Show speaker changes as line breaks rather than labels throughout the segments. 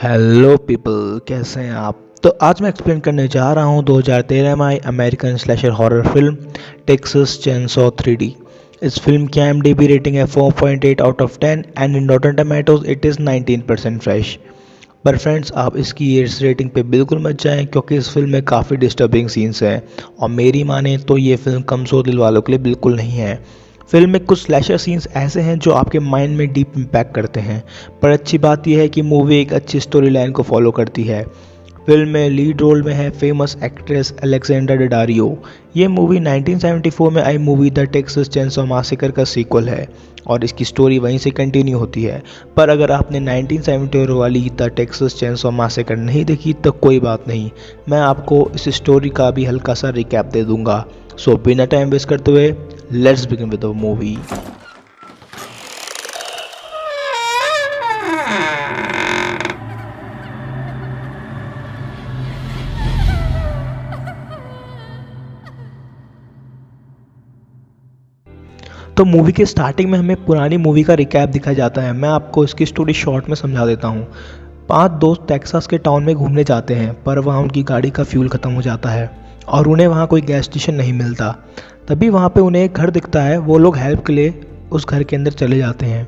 Hello people, कैसे हैं आप। तो आज मैं एक्सप्लेन करने जा रहा हूं 2013 में आई American slasher horror film Texas chainsaw 3D। इस फिल्म की IMDb रेटिंग है 4.8 out of 10 and in Rotten Tomatoes it is 19% fresh. पर फ्रेंड्स, आप इसकी इस रेटिंग पे बिल्कुल मत जाएं क्योंकि इस फिल्म में काफ़ी डिस्टर्बिंग सीन्स हैं और मेरी माने तो ये फिल्म कमज़ोर दिल वालों के लिए बिल्कुल नहीं है। फिल्म में कुछ स्लैशर सीन्स ऐसे हैं जो आपके माइंड में डीप इम्पैक्ट करते हैं, पर अच्छी बात यह है कि मूवी एक अच्छी स्टोरी लाइन को फॉलो करती है। फिल्म में लीड रोल में है फेमस एक्ट्रेस अलेक्जेंडर डडारियो। ये मूवी 1974 में आई movie the Texas chainsaw massacre का सीक्वल है और इसकी स्टोरी वहीं से कंटिन्यू होती है। पर अगर आपने 1974 वाली द टेक्सास चेनसॉ मैसेकर नहीं देखी तो कोई बात नहीं, मैं आपको इस स्टोरी का भी हल्का सा रिकैप दे दूंगा। सो बिना टाइम वेस्ट करते हुए let's begin with the movie. तो मूवी के स्टार्टिंग में हमें पुरानी मूवी का रिकैप दिखाया जाता है। मैं आपको इसकी स्टोरी शॉर्ट में समझा देता हूँ। 5 दोस्त टेक्सास के टाउन में घूमने जाते हैं, पर वहाँ उनकी गाड़ी का फ्यूल ख़त्म हो जाता है और उन्हें वहाँ कोई गैस स्टेशन नहीं मिलता। तभी वहाँ पे उन्हें एक घर दिखता है। वो लोग हेल्प के लिए उस घर के अंदर चले जाते हैं,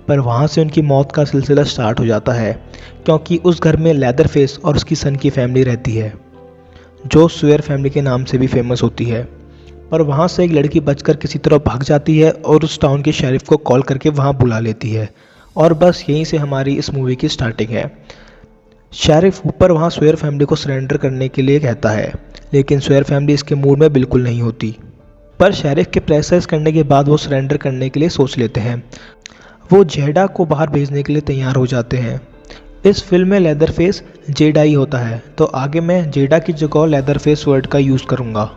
पर वहाँ से उनकी मौत का सिलसिला स्टार्ट हो जाता है क्योंकि उस घर में लेदर फेस और उसकी सन की फैमिली रहती है जो स्वेयर फैमिली के नाम से भी फेमस होती है। पर वहाँ से एक लड़की बचकर किसी तरह भाग जाती है और उस टाउन के शेरिफ को कॉल करके वहाँ बुला लेती है और बस यहीं से हमारी इस मूवी की स्टार्टिंग है। शेरिफ ऊपर वहाँ स्वेयर फैमिली को सरेंडर करने के लिए कहता है, लेकिन स्वेयर फैमिली इसके मूड में बिल्कुल नहीं होती। पर शेरिफ के प्रेशराइज करने के बाद वो सरेंडर करने के लिए सोच लेते हैं। वो जेडा को बाहर भेजने के लिए तैयार हो जाते हैं। इस फिल्म में लेदर फेस जेडा ही होता है, तो आगे मैं जेडा की जगह लेदर फेस वर्ड का यूज़ करूँगा।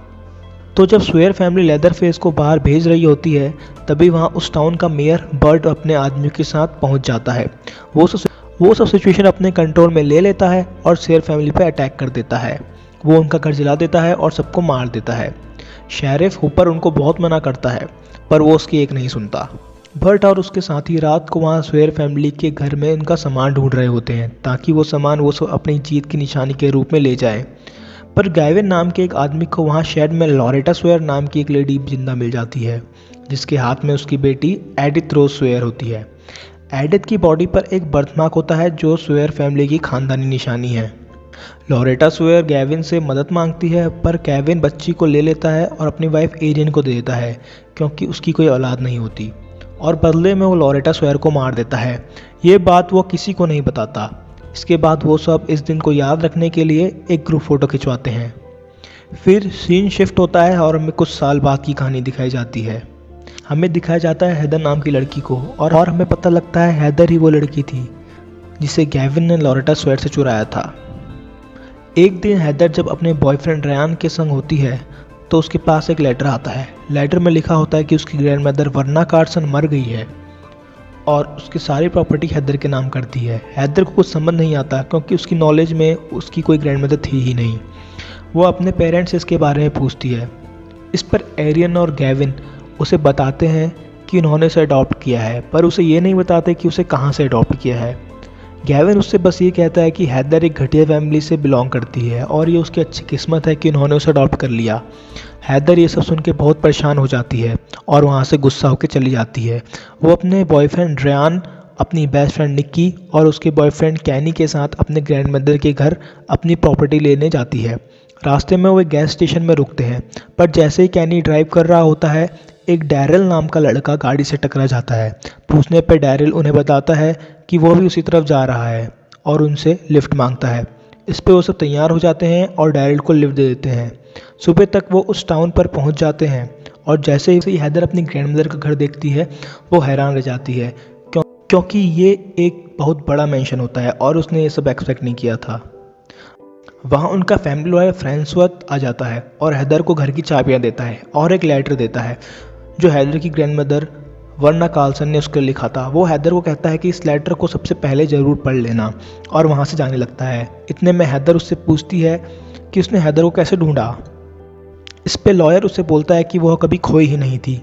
तो जब स्वेयर फैमिली लेदर फेस को बाहर भेज रही होती है, तभी वहाँ उस टाउन का मेयर बर्ड अपने आदमियों के साथ पहुँच जाता है। वो सब सिचुएशन अपने कंट्रोल में ले लेता है और स्वेयर फैमिली पे अटैक कर देता है। वो उनका घर जला देता है और सबको मार देता है। शेरिफ ऊपर उनको बहुत मना करता है, पर वो उसकी एक नहीं सुनता। बर्ट और उसके साथी रात को वहाँ स्वेयर फैमिली के घर में उनका सामान ढूंढ रहे होते हैं ताकि वो सामान वो सब अपनी जीत की निशानी के रूप में ले जाए। पर गैविन नाम के एक आदमी को वहाँ शेड में लॉरेटा स्वेयर नाम की एक लेडी जिंदा मिल जाती है, जिसके हाथ में उसकी बेटी एडिथ रोज स्वेयर होती है। एडिथ की बॉडी पर एक बर्थमार्क होता है जो स्वेयर फैमिली की खानदानी निशानी है। लॉरेटा स्वेयर गैविन से मदद मांगती है, पर गैविन बच्ची को ले लेता है और अपनी वाइफ एरियन को दे देता है क्योंकि उसकी कोई औलाद नहीं होती, और बदले में वो लॉरेटा स्वेयर को मार देता है। ये बात वो किसी को नहीं बताता। इसके बाद वो सब इस दिन को याद रखने के लिए एक ग्रुप फ़ोटो खिंचवाते हैं। फिर सीन शिफ्ट होता है और हमें कुछ साल बाद की कहानी दिखाई जाती है। हमें दिखाया जाता है हैदर नाम की लड़की को, और हमें पता लगता है हैदर ही वो लड़की थी जिसे गैविन ने लॉरेटा स्वेयर से चुराया था। एक दिन हैदर जब अपने बॉयफ्रेंड रयान के संग होती है तो उसके पास एक लेटर आता है। लेटर में लिखा होता है कि उसकी ग्रैंडमदर वर्ना कार्सन मर गई है और उसकी सारी प्रॉपर्टी हैदर के नाम करती है। हैदर को कुछ समझ नहीं आता क्योंकि उसकी नॉलेज में उसकी कोई ग्रैंडमदर थी ही नहीं। वो अपने पेरेंट्स से इसके बारे में पूछती है। इस पर एरियन और गैविन उसे बताते हैं कि उन्होंने उसे अडॉप्ट किया है, पर उसे ये नहीं बताते कि उसे कहाँ से अडॉप्ट किया है। गैविन उससे बस ये कहता है कि हैदर एक घटिया फैमिली से बिलोंग करती है और ये उसकी अच्छी किस्मत है कि उन्होंने उसे अडॉप्ट कर लिया। हैदर ये सब सुन के बहुत परेशान हो जाती है और वहाँ से गुस्सा होकर चली जाती है। वो अपने बॉयफ्रेंड रयान, अपनी बेस्ट फ्रेंड निक्की और उसके बॉयफ्रेंड कैनी के साथ अपने ग्रैंडमदर के घर अपनी प्रॉपर्टी लेने जाती है। रास्ते में वो एक गैस स्टेशन में रुकते हैं, पर जैसे ही कैनी ड्राइव कर रहा होता है, एक डैरिल नाम का लड़का गाड़ी से टकरा जाता है। पूछने पर डैरिल उन्हें बताता है कि वो भी उसी तरफ जा रहा है और उनसे लिफ्ट मांगता है। इस पे वो सब तैयार हो जाते हैं और डैरिल को लिफ्ट दे देते हैं। सुबह तक वो उस टाउन पर पहुंच जाते हैं और जैसे ही हैदर अपनी ग्रैंडमदर का घर देखती है, वो हैरान रह जाती है क्योंकि ये एक बहुत बड़ा मेंशन होता है और उसने ये सब एक्सपेक्ट नहीं किया था। वहाँ उनका फैमिली लॉयर फ्रांसुआ आ जाता है और हैदर को घर की चाबियाँ देता है और एक लेटर देता है जो हैदर की ग्रैंडमदर वर्ना कार्सन ने उसके लिखा था। वो हैदर को कहता है कि इस लेटर को सबसे पहले ज़रूर पढ़ लेना, और वहाँ से जाने लगता है। इतने में हैदर उससे पूछती है कि उसने हैदर को कैसे ढूंढा। इस पे लॉयर उससे बोलता है कि वह कभी खोई ही नहीं थी।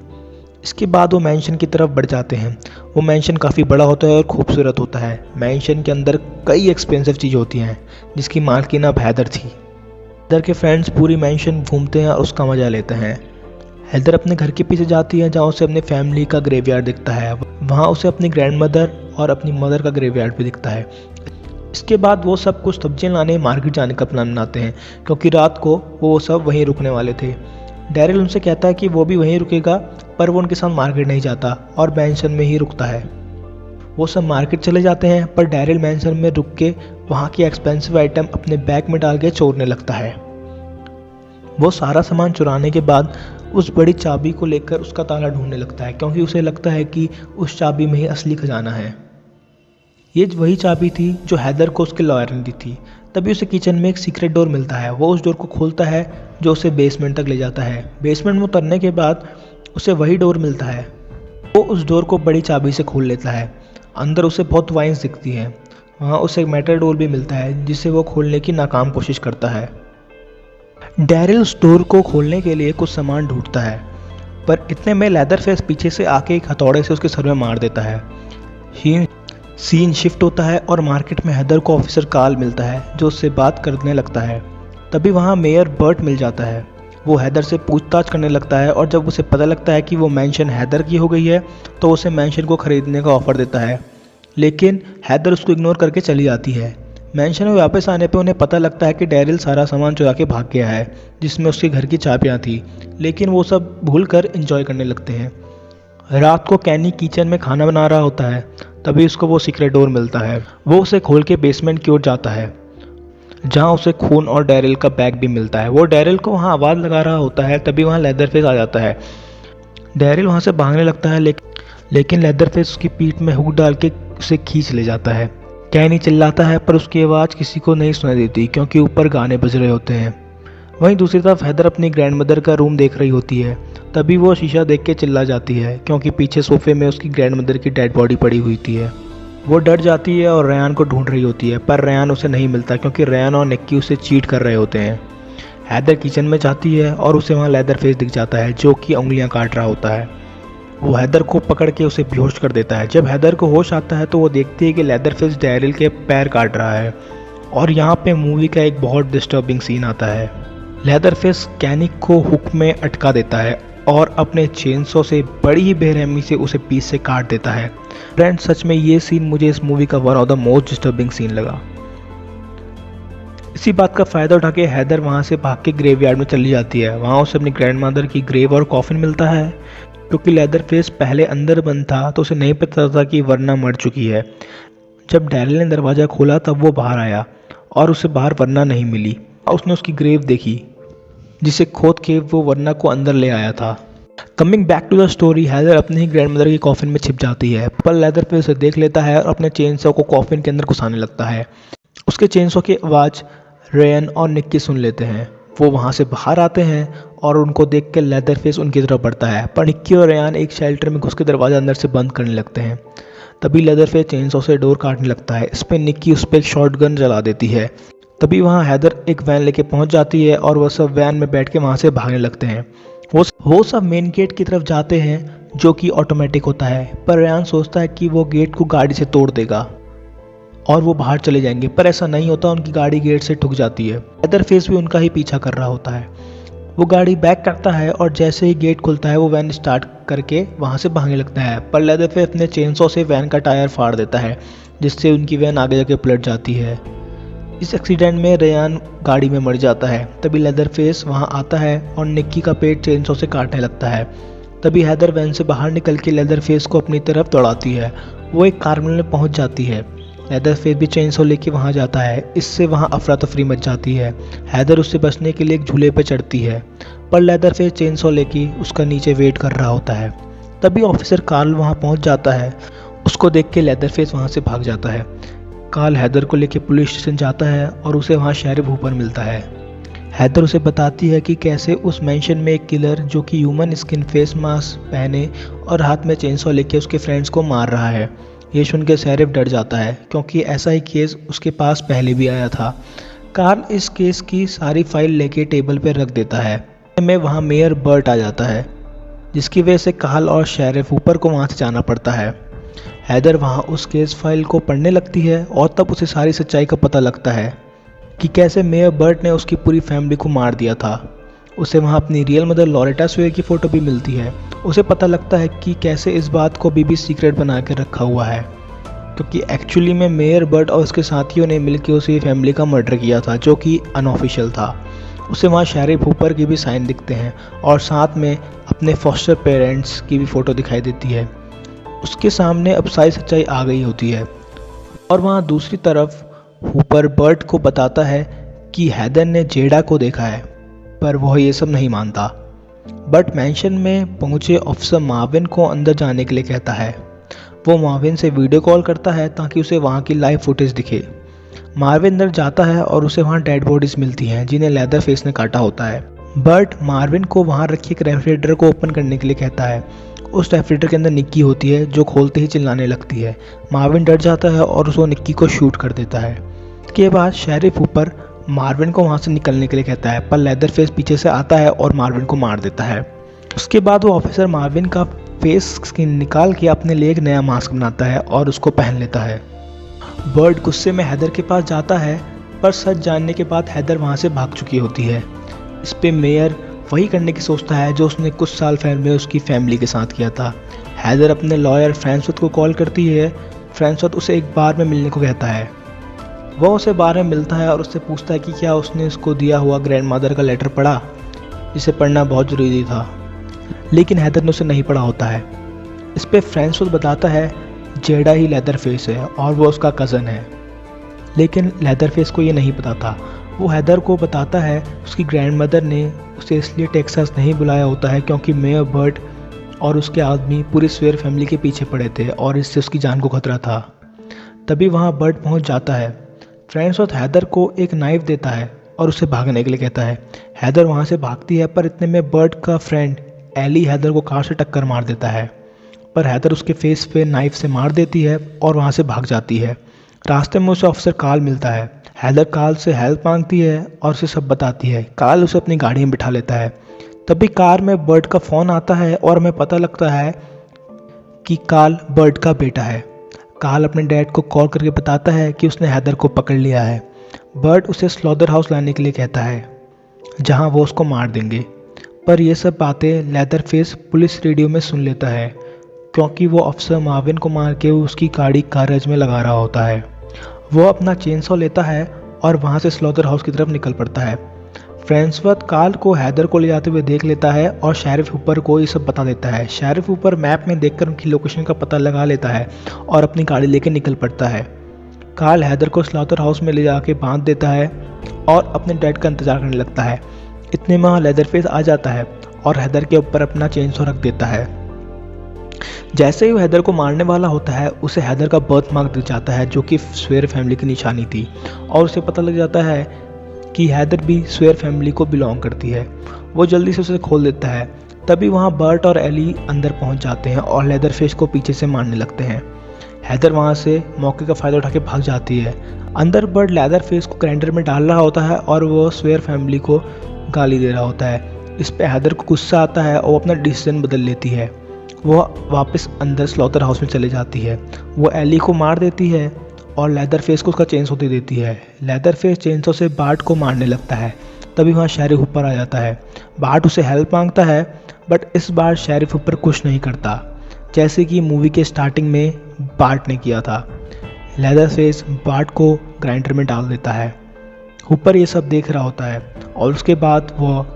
इसके बाद वो मैंशन की तरफ बढ़ जाते हैं। वो मैंशन काफ़ी बड़ा होता है और खूबसूरत होता है। मैंशन के अंदर कई एक्सपेंसिव चीज़ होती हैं जिसकी मालकिन अब हैदर थी। हैदर के फ्रेंड्स पूरी मैंशन घूमते हैं और उसका मज़ा लेते हैं। हैदर अपने घर के पीछे जाती है जहाँ उसे अपनी फैमिली का ग्रेवयार्ड दिखता है। वहाँ उसे अपनी ग्रैंडमदर और अपनी मदर का ग्रेवयार्ड भी दिखता है। इसके बाद वो सब कुछ सब्जियाँ लाने मार्केट जाने का प्लान बनाते हैं क्योंकि रात को वो सब वहीं रुकने वाले थे। डैरिल उनसे कहता है कि वो भी वहीं रुकेगा, पर वो उनके साथ मार्केट नहीं जाता और मैंशन में ही रुकता है। वो सब मार्केट चले जाते हैं पर डैरिल मैंशन में रुक के वहाँ की एक्सपेंसिव आइटम अपने बैग में डाल के चोरने लगता है। वो सारा सामान चुराने के बाद उस बड़ी चाबी को लेकर उसका ताला ढूंढने लगता है क्योंकि उसे लगता है कि उस चाबी में ही असली खजाना है। ये वही चाबी थी जो हैदर को उसके लॉयर ने दी थी। तभी उसे किचन में एक सीक्रेट डोर मिलता है। वो उस डोर को खोलता है जो उसे बेसमेंट तक ले जाता है। बेसमेंट में उतरने के बाद उसे वही डोर मिलता है। वो उस डोर को बड़ी चाबी से खोल लेता है। अंदर उसे बहुत वाइन्स दिखती हैं। वहाँ उसे एक मेटल डोर भी मिलता है जिसे वो खोलने की नाकाम कोशिश करता है। डैरिल उस डोर को खोलने के लिए कुछ सामान ढूंढता है, पर इतने में लेदरफेस पीछे से आके एक हथौड़े से उसके सर में मार देता है। सीन शिफ्ट होता है और मार्केट में हैदर को ऑफिसर कार्ल मिलता है जो उससे बात करने लगता है। तभी वहाँ मेयर बर्ट मिल जाता है। वो हैदर से पूछताछ करने लगता है और जब उसे पता लगता है कि वो मैंशन हैदर की हो गई है तो उसे मैंशन को खरीदने का ऑफर देता है, लेकिन हैदर उसको इग्नोर करके चली जाती है। मैंशन में वापस आने पे उन्हें पता लगता है कि डैरिल सारा सामान चुरा के भाग गया है जिसमें उसके घर की चाबियाँ थी, लेकिन वो सब भूल कर इंजॉय करने लगते हैं। रात को कैनी किचन में खाना बना रहा होता है, तभी उसको वो सीक्रेट डोर मिलता है। वो उसे खोल के बेसमेंट की ओर जाता है जहाँ उसे खून और डैरिल का बैग भी मिलता है। वो डैरिल को वहाँ आवाज़ लगा रहा होता है, तभी वहाँ लेदरफेस आ जाता है। डैरिल वहाँ से भागने लगता है लेकिन लेदरफेस उसकी पीठ में हुक डाल के उसे खींच ले जाता है। कैनी चिल्लाता है पर उसकी आवाज़ किसी को नहीं सुनाई देती क्योंकि ऊपर गाने बज रहे होते हैं। वहीं दूसरी तरफ हैदर अपनी ग्रैंडमदर का रूम देख रही होती है। तभी वो शीशा देख के चिल्ला जाती है क्योंकि पीछे सोफे में उसकी ग्रैंडमदर की डेड बॉडी पड़ी हुई थी। वो डर जाती है और रेयान को ढूंढ रही होती है, पर रेयान उसे नहीं मिलता क्योंकि रेयान और निक्की उसे चीट कर रहे होते हैं। हैदर किचन में जाती है और उसे वहाँ लेदरफेस दिख जाता है जो कि उंगलियाँ काट रहा होता है। वो हैदर को पकड़ के उसे बेहोश कर देता है। जब हैदर को होश आता है तो वो देखती है कि लेदरफेस डैरिल के पैर काट रहा है और यहाँ पे मूवी का एक बहुत डिस्टर्बिंग सीन आता है। लेदरफेस कैनिक को हुक में अटका देता है और अपने चेनसो से बड़ी ही बेरहमी से उसे पीस से काट देता है। फ्रेंड, सच में ये सीन मुझे इस मूवी का one of the most disturbing scene लगा। इसी बात का फ़ायदा उठा के हैदर वहाँ से भाग के ग्रेवयार्ड में चली जाती है। वहाँ उसे अपनी ग्रैंडमदर की ग्रेव और कॉफिन मिलता है। क्योंकि लेदरफेस पहले अंदर बंद था तो उसे नहीं पता था कि वरना मर चुकी है। जब डैरिल ने दरवाज़ा खोला तब वो बाहर आया और उसे बाहर वरना नहीं मिली और उसने उसकी ग्रेव देखी जिसे खोद के वो वरना को अंदर ले आया था। Coming back to the story, Haider अपनी ही ग्रैंडमदर की कॉफिन में छिप जाती है, पर लेदरफेस उसे देख लेता है और अपने चेनसॉ को कॉफिन के अंदर घुसाने लगता है। उसके चेनसॉ की आवाज़ रेयन और निक्की सुन लेते हैं। वो वहाँ से बाहर आते हैं और उनको देख के लेदरफेस उनकी तरफ बढ़ता है, पर निक्की और रेयान एक शेल्टर में घुस के दरवाज़ा अंदर से बंद करने लगते हैं। तभी लेदरफेस चेनसॉ से डोर काटने लगता है। इस पर निक्की उस पर एक शॉटगन चला देती है। तभी वहाँ हैदर एक वैन लेके पहुँच जाती है और वह सब वैन में बैठ के वहाँ से भागने लगते हैं। वो सब मेन गेट की तरफ जाते हैं जो कि ऑटोमेटिक होता है, पर रेयान सोचता है कि वो गेट को गाड़ी से तोड़ देगा और वो बाहर चले जाएंगे, पर ऐसा नहीं होता। उनकी गाड़ी गेट से ठुक जाती है। लेदरफेस भी उनका ही पीछा कर रहा होता है। वो गाड़ी बैक करता है और जैसे ही गेट खुलता है वो वैन स्टार्ट करके वहाँ से भागने लगता है, पर लेदरफेस अपने चेनसॉ से वैन का टायर फाड़ देता है जिससे उनकी वैन आगे जाके पलट जाती है। इस एक्सीडेंट में रेयान गाड़ी में मर जाता है। तभी लेदरफेस वहाँ आता है और निक्की का पेट चेनसॉ से काटने लगता है। तभी हैदर वैन से बाहर निकल के लेदरफेस को अपनी तरफ दौड़ाती है। वो एक कार्निवल में पहुँच जाती है। लेदरफेस भी चेनसॉ लेके वहाँ जाता है। इससे वहाँ अफरा तफरी मच जाती है। हैदर उससे बचने के लिए एक झूले पर चढ़ती है, पर लेदरफेस चेनसॉ लेके उसका नीचे वेट कर रहा होता है। तभी ऑफिसर कार्ल वहाँ पहुँच जाता है। उसको देख के लेदरफेस वहाँ से भाग जाता है। कार्ल हैदर को लेकर पुलिस स्टेशन जाता है और उसे वहाँ शेरिफ हूपर मिलता है। हैदर उसे बताती है कि कैसे उस मेंशन में एक किलर जो कि ह्यूमन स्किन फेस मास्क पहने और हाथ में चेनसॉ लेके उसके फ्रेंड्स को मार रहा है। ये सुन के शेरिफ डर जाता है क्योंकि ऐसा ही केस उसके पास पहले भी आया था। कार्ल इस केस की सारी फाइल लेके टेबल पर रख देता है। में वहाँ मेयर बर्ट आ जाता है। जिसकी वजह से कार्ल और शेरिफ हूपर को वहाँ से जाना पड़ता है। हैदर वहाँ उस केस फाइल को पढ़ने लगती है और तब उसे सारी सच्चाई का पता लगता है कि कैसे मेयर बर्ट ने उसकी पूरी फैमिली को मार दिया था। उसे वहाँ अपनी रियल मदर लॉरेटा स्वेयर की फ़ोटो भी मिलती है। उसे पता लगता है कि कैसे इस बात को भी सीक्रेट बना के रखा हुआ है, क्योंकि एक्चुअली में मेयर बर्ट और उसके साथियों ने मिलकर उसी फैमिली का मर्डर किया था, जो कि अनऑफिशियल था। उसे वहाँ शेरिफ हूपर की भी साइन दिखते हैं और साथ में अपने फॉस्टर पेरेंट्स की भी फ़ोटो दिखाई देती है। उसके सामने अब सारी सच्चाई आ गई होती है और वहाँ दूसरी तरफ हूपर बर्ट को बताता है कि हैदर ने जेडा को देखा है, पर वह ये सब नहीं मानता। बर्ट मैंशन में पहुंचे ऑफिसर मार्विन को अंदर जाने के लिए कहता है। वो मार्विन से वीडियो कॉल करता है ताकि उसे वहाँ की लाइव फुटेज दिखे। मार्विन अंदर जाता है और उसे वहाँ डेड बॉडीज मिलती हैं जिन्हें लेदर फेस ने काटा होता है। बर्ट मार्विन को वहाँ रखी एक रेफ्रिजरेटर को ओपन करने के लिए कहता है। उस रेफ्रिजरेटर के अंदर निक्की होती है जो खोलते ही चिल्लाने लगती है। मार्विन डर जाता है और उसको निक्की को शूट कर देता है। इसके बाद शेरिफ हूपर मार्विन को वहाँ से निकलने के लिए कहता है, पर लेदर फेस पीछे से आता है और मार्विन को मार देता है। उसके बाद वो ऑफिसर मार्विन का फेस स्किन निकाल के अपने लिए एक नया मास्क बनाता है और उसको पहन लेता है। बर्ट गुस्से में हैदर के पास जाता है, पर सच जानने के बाद हैदर वहाँ से भाग चुकी होती है। इस पे मेयर वही करने की सोचता है जो उसने कुछ साल पहले उसकी फैमिली के साथ किया था। हैदर अपने लॉयर फ्रांसवर्थ को कॉल करती है। फ्रांसवर्थ उसे एक बार में मिलने को कहता है। वह उसे बार में मिलता है और उससे पूछता है कि क्या उसने उसको दिया हुआ ग्रैंडमदर का लेटर पढ़ा, जिसे पढ़ना बहुत ज़रूरी था, लेकिन हैदर ने उसे नहीं पढ़ा होता है। इस पे फ्रांसवर्थ बताता है जेडा ही लेदर फेस है और वो उसका कज़न है, लेकिन लेदर फेस को ये नहीं पता था। वो हैदर को बताता है उसकी ग्रैंडमदर ने उसे इसलिए टेक्सास नहीं बुलाया होता है क्योंकि मेयर बर्ट और उसके आदमी पूरी स्वेयर फैमिली के पीछे पड़े थे और इससे उसकी जान को खतरा था। तभी वहाँ बर्ट पहुँच जाता है। फ्रांसवर्थ हैदर को एक नाइफ देता है और उसे भागने के लिए कहता है। हैदर वहाँ से भागती है, पर इतने में बर्ट का फ्रेंड एली हैदर को कार से टक्कर मार देता है, पर हैदर उसके फेस पे नाइफ से मार देती है और वहाँ से भाग जाती है। रास्ते में उसे ऑफिसर कार्ल मिलता है। हैदर कार्ल से हेल्प मांगती है और उसे सब बताती है। कार्ल उसे अपनी गाड़ी में बिठा लेता है। तभी कार में बर्ट का फ़ोन आता है और हमें पता लगता है कि कार्ल बर्ट का बेटा है। कार्ल अपने डैड को कॉल करके बताता है कि उसने हैदर को पकड़ लिया है। बर्ट उसे स्लॉदर हाउस लाने के लिए कहता है, जहां वो उसको मार देंगे, पर ये सब बातें लेदर फेस पुलिस रेडियो में सुन लेता है, क्योंकि वो अफसर मार्विन को मार के उसकी गाड़ी गैरेज में लगा रहा होता है। वो अपना चेनसॉ लेता है और वहाँ से स्लॉदर हाउस की तरफ निकल पड़ता है। फ्रांसवर्थ कार्ल को हैदर को ले जाते हुए देख लेता है और शेरिफ हूपर को ये सब बता देता है। शेरिफ हूपर मैप में देखकर उनकी लोकेशन का पता लगा लेता है और अपनी गाड़ी लेकर निकल पड़ता है। कार्ल हैदर को स्लॉटर हाउस में ले जाके बांध देता है और अपने डैड का इंतजार करने लगता है। इतने में लेदरफेस आ जाता है और हैदर के ऊपर अपना चेनसॉ रख देता है। जैसे ही वो हैदर को मारने वाला होता है, उसे हैदर का बर्थ मार्क दिख जाता है, जो कि स्वेयर फैमिली की निशानी थी, और उसे पता लग जाता है कि हैदर भी स्वेयर फैमिली को बिलोंग करती है। वो जल्दी से उसे खोल देता है। तभी वहाँ बर्ट और एली अंदर पहुँच जाते हैं और लेदरफेस को पीछे से मारने लगते हैं। हैदर वहाँ से मौके का फ़ायदा उठा के भाग जाती है। अंदर बर्ट लेदरफेस को ग्राइंडर में डाल रहा होता है और वो स्वेयर फैमिली को गाली दे रहा होता है। इस पे हैदर को गुस्सा आता है और वो अपना डिसीजन बदल लेती है। वो वापस अंदर स्लॉटर हाउस में चले जाती है। वो एली को मार देती है और लेदरफेस को उसका चेनसॉ दे देती है। लेदरफेस चेनसॉ से बार्ट को मारने लगता है। तभी वहाँ शेरिफ हूपर आ जाता है। बार्ट उसे हेल्प मांगता है, बट इस बार शेरिफ हूपर कुछ नहीं करता, जैसे कि मूवी के स्टार्टिंग में बार्ट ने किया था। लेदरफेस बार्ट को ग्राइंडर में डाल देता है। हूपर ये सब देख रहा होता है और उसके बाद वो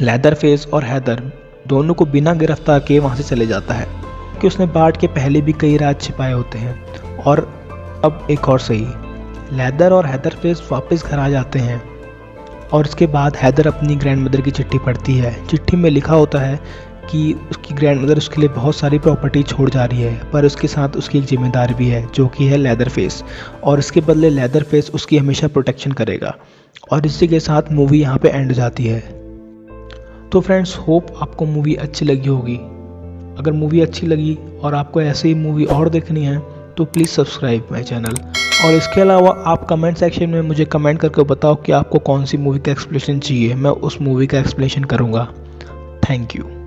लेदरफेस और हैदर दोनों को बिना गिरफ्तार किए वहाँ से चले जाता है, कि उसने बार्ट के पहले भी कई राज छिपाए होते हैं। और अब एक और सही, लेदर और हैदरफेस वापस घर आ जाते हैं और इसके बाद हैदर अपनी ग्रैंडमदर की चिट्ठी पढ़ती है। चिट्ठी में लिखा होता है कि उसकी ग्रैंडमदर उसके लिए बहुत सारी प्रॉपर्टी छोड़ जा रही है, पर उसके साथ उसकी एक जिम्मेदारी भी है, जो कि है लेदरफेस, और इसके बदले लेदरफेस उसकी हमेशा प्रोटेक्शन करेगा। और इसी के साथ मूवी यहाँ पे एंड जाती है। तो फ्रेंड्स, होप आपको मूवी अच्छी लगी होगी। अगर मूवी अच्छी लगी और आपको ऐसे ही मूवी और देखनी है तो प्लीज़ सब्सक्राइब माई चैनल। और इसके अलावा आप कमेंट सेक्शन में मुझे कमेंट करके बताओ कि आपको कौन सी मूवी का एक्सप्लेनेशन चाहिए, मैं उस मूवी का एक्सप्लेनेशन करूँगा। Thank you.